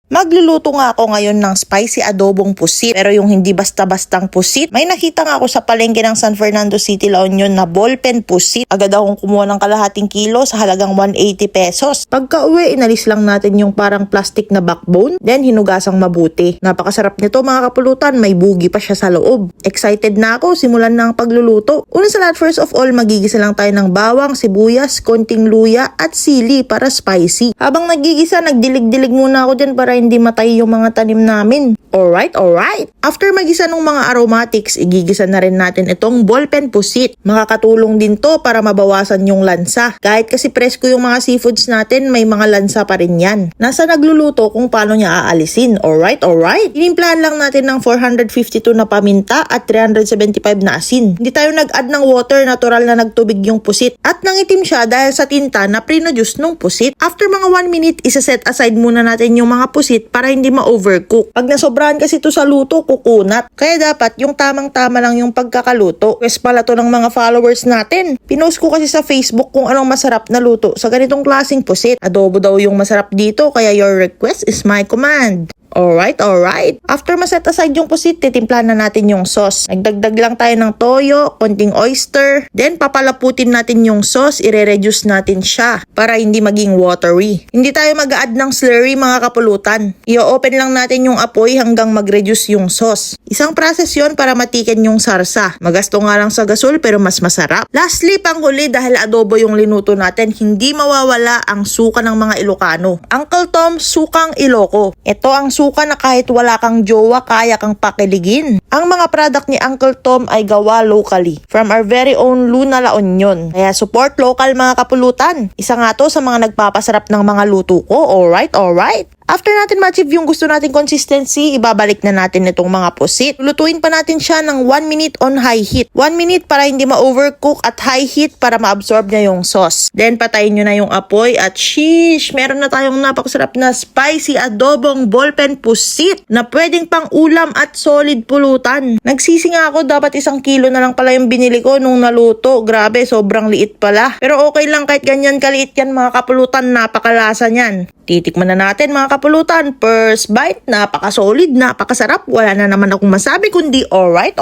Magluluto nga ako ngayon ng spicy adobong pusit. Pero yung hindi basta-bastang pusit. May nakita nga ako sa palengke ng San Fernando City, La Union na ballpen pusit. Agad akong kumuha ng kalahating kilo sa halagang 180 pesos. Pagka uwi, inalis lang natin yung parang plastic na backbone. Then hinugasang mabuti. Napakasarap nito mga kapulutan. May bugi pa siya sa loob. Excited na ako. Simulan na ang pagluluto. Una sa lahat, first of all, magigisa lang tayo ng bawang, sibuyas, konting luya at sili para spicy. Habang nagigisa, nagdilig-dilig muna ako dyan para hindi matay yung mga tanim namin. Alright. After magisa ng mga aromatics, igigisa na rin natin itong ballpen pusit. Makakatulong din to para mabawasan yung lansa. Kahit kasi presko yung mga seafoods natin, may mga lansa pa rin yan. Nasa nagluluto kung paano niya aalisin. Alright. Inimplahan lang natin ng 452 na paminta at 375 na asin. Hindi tayo nag-add ng water, natural na nagtubig yung pusit. At nangitim siya dahil sa tinta na prinoduce nung pusit. After mga 1 minute, isa-set aside muna natin yung mga pusit para hindi ma-overcook. Pag nasobrahan kasi ito sa luto, kukunat. Kaya dapat yung tamang-tama lang yung pagkakaluto. Request pala to ng mga followers natin. Pinost ko kasi sa Facebook kung anong masarap na luto sa ganitong klaseng pusit. Adobo daw yung masarap dito, kaya your request is my command. Alright. After maset aside yung pusit, titimplahan na natin yung sauce. Nagdagdag lang tayo ng toyo, konting oyster, then papalaputin natin yung sauce, ire-reduce natin siya para hindi maging watery. Hindi tayo mag-add ng slurry mga kapulutan. I-open lang natin yung apoy hanggang mag-reduce yung sauce. Isang process yon para matiken yung sarsa. Magasto nga lang sa gasol pero mas masarap. Lastly, panghuli, dahil adobo yung linuto natin, hindi mawawala ang suka ng mga Ilocano. Uncle Tom, sukang Iloco. Ito ang suka na kahit wala kang jowa, kaya kang pakiligin. Ang mga product ni Uncle Tom ay gawa locally from our very own Luna, La Union. Kaya support local mga kapulutan. Isa nga to sa mga nagpapasarap ng mga luto ko. Alright. After natin ma-achieve yung gusto nating consistency, ibabalik na natin itong mga pusit. Lutuin pa natin siya ng 1 minute on high heat. 1 minute para hindi ma-overcook at high heat para ma-absorb niya yung sauce. Then patayin nyo na yung apoy at sheesh! Meron na tayong napakasarap na spicy adobong ballpen pusit na pwedeng pang ulam at solid pulutan. Nagsisi nga ako, dapat 1 kilo na lang pala yung binili ko nung naluto. Grabe, sobrang liit pala. Pero okay lang kahit ganyan kaliit yan mga kapulutan, napakalasa niyan. Titikman na natin mga kapulutan. First bite, napaka-solid, napakasarap. Wala na naman akong masabi kundi alright.